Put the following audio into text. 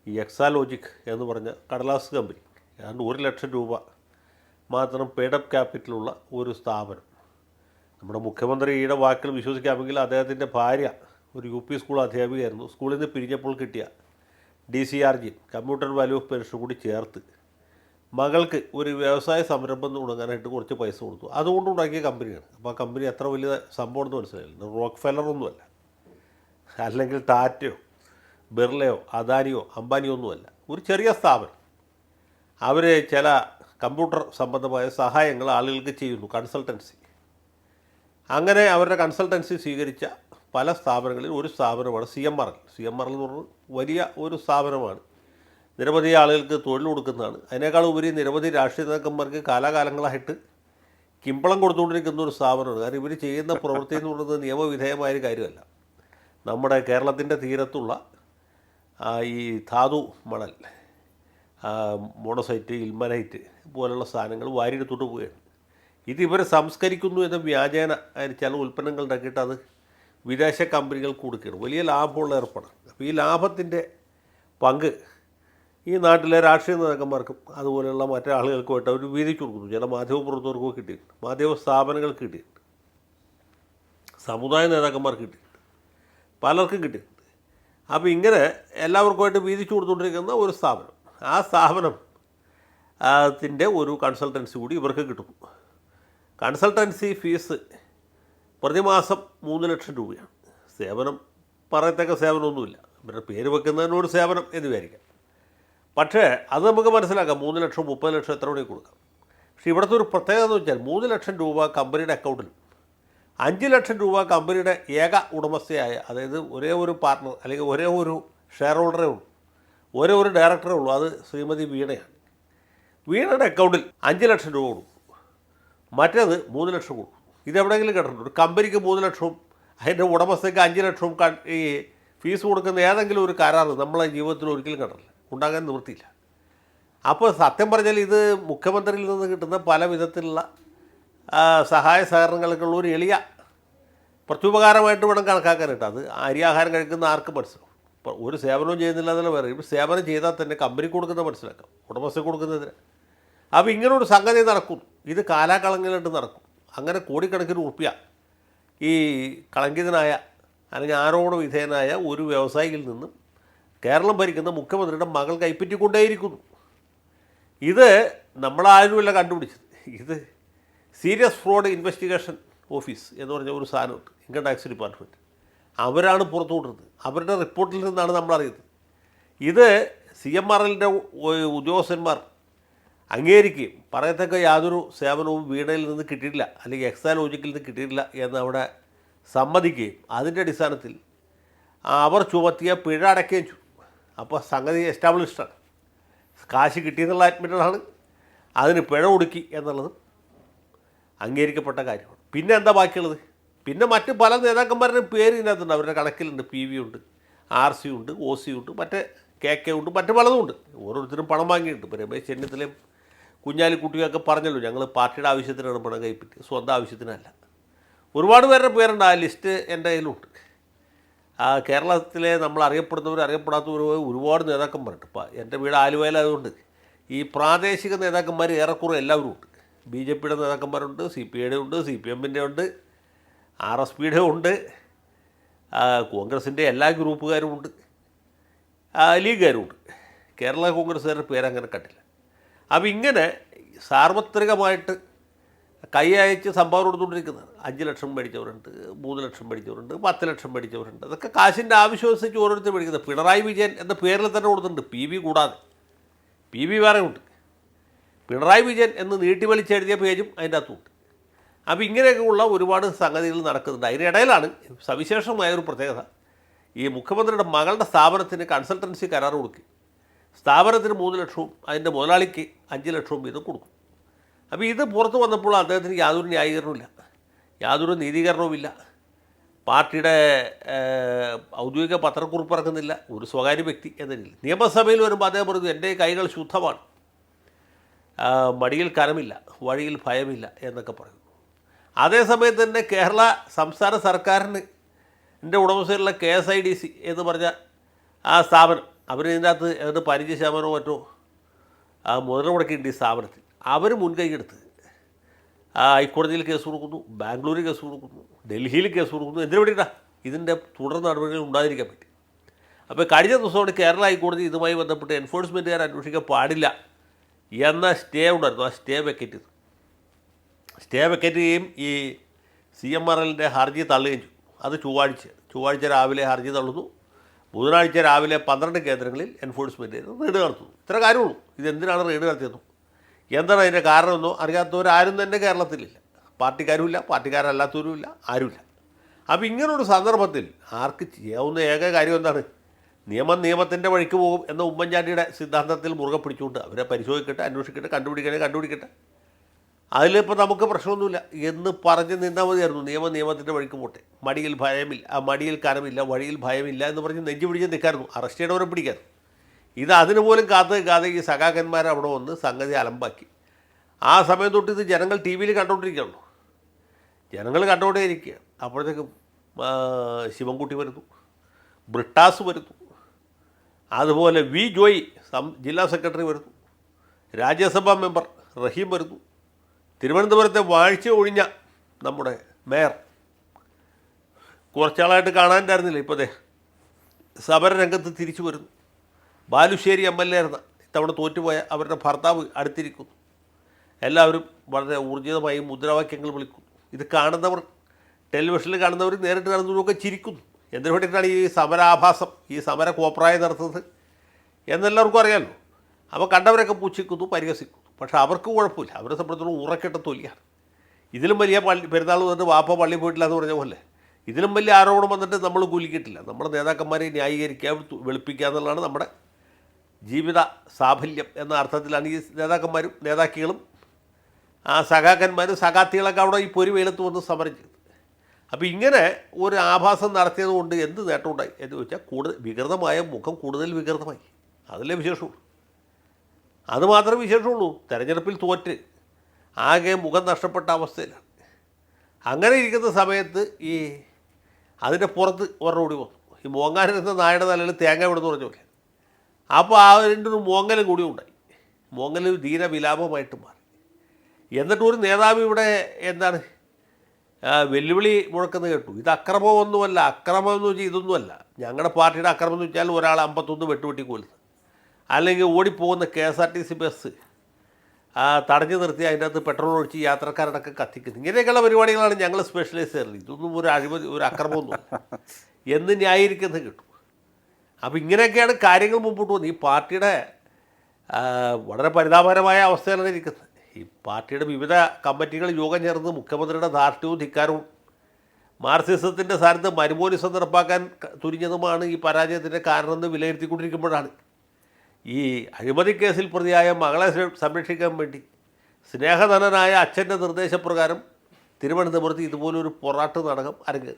ഈ എക്സാലോജിക് എന്ന് പറഞ്ഞ കടലാസ് കമ്പനി, ഏതാണ്ട് 1,00,000 രൂപ മാത്രം പെയ്ഡപ്പ് ക്യാപിറ്റലുള്ള ഒരു സ്ഥാപനം. നമ്മുടെ മുഖ്യമന്ത്രിയുടെ വാക്കുകൾ വിശ്വസിക്കാമെങ്കിൽ അദ്ദേഹത്തിൻ്റെ ഭാര്യ ഒരു യു പി സ്കൂൾ അധ്യാപികയായിരുന്നു. സ്കൂളിൽ നിന്ന് പിരിഞ്ഞപ്പോൾ കിട്ടിയ DCRG computer value of pension കൂടി ചേർത്ത് മകൾക്ക് ഒരു വ്യവസായ സംരംഭം തുടങ്ങാനായിട്ട് കുറച്ച് പൈസ കൊടുത്തു. അതുകൊണ്ട് ഉണ്ടാക്കിയ കമ്പനിയാണ്. അപ്പോൾ ആ കമ്പനി എത്ര വലിയ സംഭവമെന്ന് മനസ്സിലായില്ല. റോക്ക് ഫെല്ലറൊന്നുമല്ല, അല്ലെങ്കിൽ ടാറ്റയോ ബിർളയോ അദാനിയോ അംബാനിയോ ഒന്നുമല്ല. ഒരു ചെറിയ സ്ഥാപനം. അവർ ചില കമ്പ്യൂട്ടർ സംബന്ധമായ സഹായങ്ങൾ ആളുകൾക്ക് ചെയ്യുന്നു, കൺസൾട്ടൻസി. അങ്ങനെ അവരുടെ കൺസൾട്ടൻസി സ്വീകരിച്ച പല സ്ഥാപനങ്ങളിൽ ഒരു സ്ഥാപനമാണ് CMRL. CMRL എന്ന് പറഞ്ഞാൽ വലിയ ഒരു സ്ഥാപനമാണ്. നിരവധി ആളുകൾക്ക് തൊഴിൽ കൊടുക്കുന്നതാണ്. അതിനേക്കാൾ ഉപരി നിരവധി രാഷ്ട്രീയ നേതാക്കന്മാർക്ക് കാലാകാലങ്ങളായിട്ട് കിമ്പളം കൊടുത്തുകൊണ്ടിരിക്കുന്ന ഒരു സ്ഥാപനമാണ്. കാരണം ഇവർ ചെയ്യുന്ന പ്രവൃത്തി എന്ന് പറയുന്നത് നിയമവിധേയമായൊരു കാര്യമല്ല. നമ്മുടെ കേരളത്തിൻ്റെ തീരത്തുള്ള ഈ ധാതു മണൽ, മോണോസൈറ്റ്, ഇൽമനൈറ്റ് പോലുള്ള സാധനങ്ങൾ വാരിയെടുത്തോട്ട് പോവുകയാണ്. ഇത് ഇവർ സംസ്കരിക്കുന്നു എന്ന വ്യാജേന അതിന് ചില ഉൽപ്പന്നങ്ങൾ ഉണ്ടാക്കിയിട്ട് അത് വിദേശ കമ്പനികൾക്ക് കൊടുക്കുകയാണ്. വലിയ ലാഭമുള്ള ഏർപ്പാടാണ്. അപ്പോൾ ഈ ലാഭത്തിൻ്റെ പങ്ക് ഈ നാട്ടിലെ രാഷ്ട്രീയ നേതാക്കന്മാർക്കും അതുപോലെയുള്ള മറ്റു ആളുകൾക്കുമായിട്ട് അവർ വീതിച്ചു കൊടുക്കുന്നു. ചില മാധ്യമപ്രവർത്തകർക്കും കിട്ടിയിട്ടുണ്ട്, മാധ്യമ സ്ഥാപനങ്ങൾക്ക് കിട്ടിയിട്ടുണ്ട്, സമുദായ നേതാക്കന്മാർക്ക് കിട്ടിയിട്ടുണ്ട്, പലർക്കും കിട്ടിയിട്ടുണ്ട്. അപ്പോൾ ഇങ്ങനെ എല്ലാവർക്കുമായിട്ട് വീതിച്ചു കൊടുത്തുകൊണ്ടിരിക്കുന്ന ഒരു സ്ഥാപനം. ആ സ്ഥാപനം ത്തിൻ്റെ ഒരു കൺസൾട്ടൻസി കൂടി ഇവർക്ക് കിട്ടുന്നു. കൺസൾട്ടൻസി ഫീസ് പ്രതിമാസം 3,00,000 രൂപയാണ്. സേവനം പറയത്തക്ക സേവനമൊന്നുമില്ല, ഇവരുടെ പേര് വെക്കുന്നതിനോട് സേവനം എന്ന് വിചാരിക്കാം. പക്ഷേ അത് നമുക്ക് മനസ്സിലാക്കാം. 3,00,000 30,00,000 എത്ര വേണമെങ്കിൽ കൊടുക്കാം. പക്ഷേ ഇവിടുത്തെ ഒരു പ്രത്യേകത എന്ന് വെച്ചാൽ 3,00,000 രൂപ കമ്പനിയുടെ അക്കൗണ്ടിലും 5,00,000 രൂപ കമ്പനിയുടെ ഏക ഉടമസ്ഥയായ, അതായത് ഒരേ ഒരു പാർട്ണർ അല്ലെങ്കിൽ ഒരേ ഒരു ഷെയർ ഹോൾഡറേ ഉള്ളൂ, ഒരേ ഒരു ഡയറക്ടറേ ഉള്ളൂ, അത് ശ്രീമതി വീണയാണ്. വീണയുടെ അക്കൗണ്ടിൽ 5,00,000 രൂപ കൊടുക്കും, മറ്റേത് 3,00,000 കൊടുക്കും. ഇതെവിടെയെങ്കിലും കേട്ടിട്ടുണ്ട്? ഒരു കമ്പനിക്ക് 3,00,000 അതിൻ്റെ ഉടമസ്ഥയ്ക്ക് 5,00,000 ഈ ഫീസ് കൊടുക്കുന്ന ഏതെങ്കിലും ഒരു കരാറ് നമ്മളെ ജീവിതത്തിൽ ഒരിക്കലും കണ്ടിട്ടില്ല, ഉണ്ടാകാൻ നിവൃത്തിയില്ല. അപ്പോൾ സത്യം പറഞ്ഞാൽ ഇത് മുഖ്യമന്ത്രിയിൽ നിന്ന് കിട്ടുന്ന പല വിധത്തിലുള്ള സഹായ സഹകരണങ്ങൾക്കുള്ള ഒരു എളിയ പ്രത്യുപകാരമായിട്ട് വേണം കണക്കാക്കാനായിട്ട്. അത് അരിയാഹാരം കഴിക്കുന്ന ആർക്കും മനസ്സിലാവും. ഇപ്പോൾ ഒരു സേവനവും ചെയ്യുന്നില്ല എന്നല്ല വേറെ. ഇപ്പോൾ സേവനം ചെയ്താൽ തന്നെ കമ്പനി കൊടുക്കുന്നത് മനസ്സിലാക്കാം, ഉടമസ്ഥ കൊടുക്കുന്നതിന്. അപ്പോൾ ഇങ്ങനൊരു സംഗതി നടക്കും. ഇത് കാലാകളങ്ങളിലായിട്ട് നടക്കും. അങ്ങനെ കോടിക്കണക്കിന് ഉറുപ്പ്യ ഈ കളങ്കിതനായ അല്ലെങ്കിൽ ആരോപണ വിധേയനായ ഒരു വ്യവസായിയിൽ നിന്നും കേരളം ഭരിക്കുന്ന മുഖ്യമന്ത്രിയുടെ മകൾ കൈപ്പറ്റിക്കൊണ്ടേയിരിക്കുന്നു. ഇത് നമ്മളാരുമല്ല കണ്ടുപിടിച്ചത്. ഇത് സീരിയസ് ഫ്രോഡ് ഇൻവെസ്റ്റിഗേഷൻ ഓഫീസ് എന്ന് പറഞ്ഞ ഒരു സാധനമുണ്ട്, ഇൻകം ടാക്സ് ഡിപ്പാർട്ട്മെൻറ്റ്. അവരാണ് പുറത്തു വിടുന്നത്. അവരുടെ റിപ്പോർട്ടിൽ നിന്നാണ് നമ്മളറിയുന്നത്. ഇത് CMRLൻ്റെ ഉദ്യോഗസ്ഥന്മാർ അംഗീകരിക്കുകയും പറയത്തക്ക യാതൊരു സേവനവും വീണയിൽ നിന്ന് കിട്ടിയിട്ടില്ല അല്ലെങ്കിൽ എക്സാലോജിക്കിൽ നിന്ന് കിട്ടിയിട്ടില്ല എന്ന് അവിടെ സമ്മതിക്കുകയും അതിൻ്റെ അടിസ്ഥാനത്തിൽ അവർ ചുമത്തിയ പിഴ അടയ്ക്കുകയും ചെയ്തു. അപ്പോൾ സംഗതി എസ്റ്റാബ്ലിഷ്ഡാണ്. കാശ് കിട്ടിയെന്നുള്ള അഡ്മിറ്റഡാണ്, അതിന് പിഴ കൊടുക്കി എന്നുള്ളതും അംഗീകരിക്കപ്പെട്ട കാര്യമാണ്. പിന്നെ എന്താ ബാക്കിയുള്ളത്? പിന്നെ മറ്റ് പല നേതാക്കന്മാരുടെയും പേര് ഇതിനകത്തുണ്ട്. അവരുടെ കണക്കിലുണ്ട്. PV ഉണ്ട്, RC ഉണ്ട്, OC ഉണ്ട്, മറ്റേ KK ഉണ്ട്, മറ്റ് പലതും ഉണ്ട്. ഓരോരുത്തരും പണം വാങ്ങിയിട്ടുണ്ട്. ഇപ്പോൾ രമേശ് ചെന്നിത്തലയും കുഞ്ഞാലിക്കുട്ടിയൊക്കെ പറഞ്ഞല്ലോ, ഞങ്ങൾ പാർട്ടിയുടെ ആവശ്യത്തിനാണ് പണം കൈപ്പറ്റി, സ്വന്തം ആവശ്യത്തിനല്ല. ഒരുപാട് പേരുടെ പേരുണ്ട്. ആ ലിസ്റ്റ് എൻ്റെ കയ്യിലുണ്ട്. കേരളത്തിലെ നമ്മൾ അറിയപ്പെടുന്നവർ അറിയപ്പെടാത്തവർ ഒരുപാട് നേതാക്കന്മാരുണ്ട്. ഇപ്പോൾ എൻ്റെ വീട് ആലുവയിലായതുകൊണ്ട് ഈ പ്രാദേശിക നേതാക്കന്മാർ ഏറെക്കുറെ എല്ലാവരും ഉണ്ട്. BJPയുടെ നേതാക്കന്മാരുണ്ട്, CPIയുടെ ഉണ്ട്, CPMൻ്റെ ഉണ്ട്, RSPയുടെ ഉണ്ട്, കോൺഗ്രസിൻ്റെ എല്ലാ ഗ്രൂപ്പുകാരും ഉണ്ട്, ലീഗുകാരും ഉണ്ട്. കേരള കോൺഗ്രസ്സുകാരുടെ പേരങ്ങനെ കണ്ടില്ല. അപ്പോൾ ഇങ്ങനെ സാർവത്രികമായിട്ട് കൈ അയച്ച് സംഭാവന കൊടുത്തുകൊണ്ടിരിക്കുന്നതാണ്. 5 ലക്ഷം മേടിച്ചവരുണ്ട്, 3 ലക്ഷം മേടിച്ചവരുണ്ട്, 10 ലക്ഷം മേടിച്ചവരുണ്ട്. അതൊക്കെ കാശിൻ്റെ ആവശ്യമനുസരിച്ച് ഓരോരുത്തർ മേടിക്കുന്നത്. പിണറായി വിജയൻ എന്ന പേരിൽ തന്നെ കൊടുത്തിട്ടുണ്ട്, PV കൂടാതെ. PV വേറെ ഉണ്ട്. പിണറായി വിജയൻ എന്ന് നീട്ടി വലിച്ചെഴുതിയ പേജും അതിൻ്റെ അകത്തുണ്ട്. അപ്പോൾ ഇങ്ങനെയൊക്കെയുള്ള ഒരുപാട് സംഗതികൾ നടക്കുന്നുണ്ട്. അതിനിടയിലാണ് സവിശേഷമായൊരു പ്രത്യേകത. ഈ മുഖ്യമന്ത്രിയുടെ മകളുടെ സ്ഥാപനത്തിന് കൺസൾട്ടൻസി കരാർ കൊടുക്കുക. സ്ഥാപനത്തിന് 3 ലക്ഷവും അതിൻ്റെ മുതലാളിക്ക് 5 ലക്ഷവും വീതം കൊടുക്കും. അപ്പോൾ ഇത് പുറത്ത് വന്നപ്പോൾ അദ്ദേഹത്തിന് യാതൊരു ന്യായീകരണവുമില്ല, യാതൊരു നീതീകരണവുമില്ല. പാർട്ടിയുടെ ഔദ്യോഗിക പത്രക്കുറിപ്പ് ഇറക്കുന്നില്ല, ഒരു സ്വകാര്യ വ്യക്തി എന്നതിൽ. നിയമസഭയിൽ വരുമ്പോൾ അദ്ദേഹം പറഞ്ഞു, എൻ്റെ കൈകൾ ശുദ്ധമാണ്, മടിയിൽ കനമില്ല, വഴിയിൽ ഭയമില്ല എന്നൊക്കെ പറയുന്നു. അതേസമയത്ത് തന്നെ കേരള സംസ്ഥാന സർക്കാരിന് ഉടമസ്ഥയിലുള്ള KSIDC എന്ന് പറഞ്ഞ ആ സ്ഥാപനം, അവർ ഇതിനകത്ത് ഏതാണ്ട് 15% മറ്റോ മുതൽ മുടക്കിയിട്ടുണ്ട് ഈ സ്ഥാപനത്തിൽ. അവർ മുൻകൈ എടുത്ത് ഹൈക്കോടതിയിൽ കേസ് കൊടുക്കുന്നു, ബാംഗ്ലൂരിൽ കേസ് കൊടുക്കുന്നു, ഡൽഹിയിൽ കേസ് കൊടുക്കുന്നു. എന്തിനു വേണ്ടിയിട്ടാണ്? ഇതിൻ്റെ തുടർ നടപടികൾ ഉണ്ടായിരിക്കാൻ പറ്റി. അപ്പോൾ കഴിഞ്ഞ ദിവസമാണ് കേരള ഹൈക്കോടതി ഇതുമായി ബന്ധപ്പെട്ട് എൻഫോഴ്സ്മെൻറ്റുകാർ അന്വേഷിക്കാൻ പാടില്ല എന്ന സ്റ്റേ ഉണ്ടായിരുന്നു. ആ സ്റ്റേ വെക്കേറ്റ് ചെയ്തു. സ്റ്റേ വെക്കേറ്റ് ചെയ്യുകയും ഈ CMRLൻ്റെ ഹർജി തള്ളുകയും ചെയ്തു. അത് ചൊവ്വാഴ്ച രാവിലെ ഹർജി തള്ളുന്നു. ബുധനാഴ്ച രാവിലെ 12 കേന്ദ്രങ്ങളിൽ എൻഫോഴ്സ്മെൻറ്റ് റെയ്ഡ് നടത്തുന്നു. ഇത്ര കാര്യമുള്ളൂ. ഇതെന്തിനാണ് റെയ്ഡ് നടത്തിയതെന്നോ എന്താണ് അതിൻ്റെ കാരണമെന്നോ അറിയാത്തവരാരും തന്നെ കേരളത്തിലില്ല. പാർട്ടിക്കാരുമില്ല, പാർട്ടിക്കാരല്ലാത്തവരുമില്ല, ആരുമില്ല. അപ്പോൾ ഇങ്ങനൊരു സന്ദർഭത്തിൽ ആർക്ക് ചെയ്യാവുന്ന ഏക കാര്യം എന്താണ്? നിയമത്തിൻ്റെ വഴിക്ക് പോകും എന്ന ഉമ്മൻചാണ്ടിയുടെ സിദ്ധാന്തത്തിൽ മുറുകെ പിടിച്ചുകൊണ്ട് അവരെ പരിശോധിക്കട്ടെ, അന്വേഷിക്കട്ടെ, കണ്ടുപിടിക്കട്ടെ. അതിലിപ്പോൾ നമുക്ക് പ്രശ്നമൊന്നുമില്ല എന്ന് പറഞ്ഞ് നിന്നാൽ മതിയായിരുന്നു. നിയമത്തിൻ്റെ വഴിക്ക് പോട്ടെ, മടിയിൽ ഭയമില്ല, മടിയിൽ കനമില്ല, വഴിയിൽ ഭയമില്ല എന്ന് പറഞ്ഞ് നെഞ്ചു പിടിച്ച് നിൽക്കായിരുന്നു, അറസ്റ്റ് ചെയ്യണവരെ പിടിക്കായിരുന്നു. ഇത് അതിന് പോലും കാത്തു നിൽക്കാതെ ഈ സഖാക്കന്മാർ അവിടെ വന്ന് സംഗതി അലമ്പാക്കി. ആ സമയം തൊട്ട് ഇത് ജനങ്ങൾ TV കണ്ടുകൊണ്ടിരിക്കുകയാണല്ലോ. ജനങ്ങൾ കണ്ടുകൊണ്ടേയിരിക്കുക. അപ്പോഴത്തേക്കും ശിവൻകുട്ടി വരുന്നു, ബ്രിട്ടാസ് വരുന്നു, അതുപോലെ വി ജോയ് ജില്ലാ സെക്രട്ടറി വരുന്നു, രാജ്യസഭാ മെമ്പർ റഹീം വരുന്നു, തിരുവനന്തപുരത്തെ വാഴ്ച ഒഴിഞ്ഞ നമ്മുടെ മേയർ കുറച്ചാളായിട്ട് കാണാനുണ്ടായിരുന്നില്ല, ഇപ്പോൾ സമരരംഗത്ത് തിരിച്ചു വരുന്നു. ബാലുശ്ശേരി MLA ആയിരുന്ന ഇത്തവണ തോറ്റുപോയ അവരുടെ ഭർത്താവ് അടുത്തിരിക്കുന്നു. എല്ലാവരും വളരെ ഊർജിതമായി മുദ്രാവാക്യങ്ങൾ വിളിക്കുന്നു. ഇത് കാണുന്നവർ, ടെലിവിഷനിൽ കാണുന്നവർ, നേരിട്ട് കാണുന്നവരൊക്കെ ചിരിക്കുന്നു. എന്തിനു വേണ്ടിയിട്ടാണ് ഈ സമരാഭാസം, ഈ സമര കോപ്രായം നടത്തുന്നത് എന്നെല്ലാവർക്കും അറിയാമല്ലോ. അപ്പോൾ കണ്ടവരൊക്കെ പുച്ഛിക്കുന്നു, പരിഹസിക്കുന്നു. പക്ഷേ അവർക്ക് കുഴപ്പമില്ല. അവരെ സംബന്ധിച്ചിടത്തോളം ഉറക്കെട്ട തൊലിയാണ്. ഇതിലും വലിയ പെരുന്നാൾ വന്നിട്ട് വാപ്പ പള്ളി പോയിട്ടില്ല എന്ന് പറഞ്ഞ പോലെ ഇതിലും വലിയ ആരോപണം വന്നിട്ട് നമ്മൾ കുലിക്കിട്ടില്ല. നമ്മുടെ നേതാക്കന്മാരെ ന്യായീകരിക്കുക, വെളുപ്പിക്കുക എന്നുള്ളതാണ് നമ്മുടെ ജീവിത സാഫല്യം എന്ന അർത്ഥത്തിലാണ് ഈ നേതാക്കന്മാരും നേതാക്കളും സഖാക്കന്മാരും സഖാത്തികളൊക്കെ അവിടെ ഈ പൊരി വെയിലത്ത് വന്ന് സമരം ചെയ്തു. അപ്പോൾ ഇങ്ങനെ ഒരു ആഭാസം നടത്തിയത് കൊണ്ട് എന്ത് നേട്ടമുണ്ടായി എന്ന് ചോദിച്ചാൽ വികൃതമായ മുഖം കൂടുതൽ വികൃതമായി. അതിലേ വിശേഷമുള്ളൂ. അതുമാത്രമേ വിശേഷമുള്ളൂ. തെരഞ്ഞെടുപ്പിൽ തോറ്റ് ആകെ മുഖം നഷ്ടപ്പെട്ട അവസ്ഥയിലാണ്. അങ്ങനെ ഇരിക്കുന്ന സമയത്ത് ഈ അതിൻ്റെ പുറത്ത് ഒരെണ്ണോടി വന്നു. ഈ മോങ്ങാനെന്ന നായുടെ തലയിൽ തേങ്ങ വിടുന്നു പറഞ്ഞ പോലെ. അപ്പോൾ അതിൻ്റെ ഒരു മോങ്ങലും കൂടി ഉണ്ടായി. മോങ്ങൽ ധീരവിലാപമായിട്ട് മാറി. എന്നിട്ട് ഒരു നേതാവ് ഇവിടെ എന്താണ് വെല്ലുവിളി മുഴക്കുന്നത് കേട്ടു. ഇത് അക്രമമൊന്നുമല്ല, അക്രമം എന്ന് വെച്ചാൽ ഇതൊന്നുമല്ല. ഞങ്ങളുടെ പാർട്ടിയുടെ അക്രമം എന്ന് വെച്ചാൽ ഒരാൾ 51 വെട്ടുവെട്ടി കൊല്ലുന്നത്, അല്ലെങ്കിൽ ഓടിപ്പോകുന്ന KSRTC ബസ് തടഞ്ഞു നിർത്തി അതിൻ്റെ അകത്ത് പെട്രോൾ ഒഴിച്ച് യാത്രക്കാരടൊക്കെ കത്തിക്കുന്നത്, ഇങ്ങനെയൊക്കെയുള്ള പരിപാടികളാണ് ഞങ്ങൾ സ്പെഷ്യലൈസ് ചെയ്യുന്നത്. ഇതൊന്നും ഒരു അഴിമതി, ഒരു അക്രമമൊന്നുമല്ല എന്ന് ന്യായീകരിക്കുന്നത് കിട്ടും. അപ്പോൾ ഇങ്ങനെയൊക്കെയാണ് കാര്യങ്ങൾ മുമ്പോട്ട് പോകുന്നത്. ഈ പാർട്ടിയുടെ വളരെ പരിതാപകരമായ അവസ്ഥയിലാണ് ഇരിക്കുന്നത്. ഈ പാർട്ടിയുടെ വിവിധ കമ്മിറ്റികൾ യോഗം ചേർന്ന് മുഖ്യമന്ത്രിയുടെ ധാർഷ്ട്യവും ധിക്കാരവും മാർക്സിസത്തിൻ്റെ സ്ഥാനത്ത് മരുമോനിസം നടപ്പാക്കാൻ തുനിഞ്ഞതുമാണ് ഈ പരാജയത്തിൻ്റെ കാരണമെന്ന് വിലയിരുത്തിക്കൊണ്ടിരിക്കുമ്പോഴാണ് ഈ അഴിമതി കേസിൽ പ്രതിയായ മകളെ സംരക്ഷിക്കാൻ വേണ്ടി സ്നേഹധനനായ അച്ഛൻ്റെ നിർദ്ദേശപ്രകാരം തിരുവനന്തപുരത്ത് ഇതുപോലൊരു പൊറാട്ട് നാടകം അരങ്ങേറി.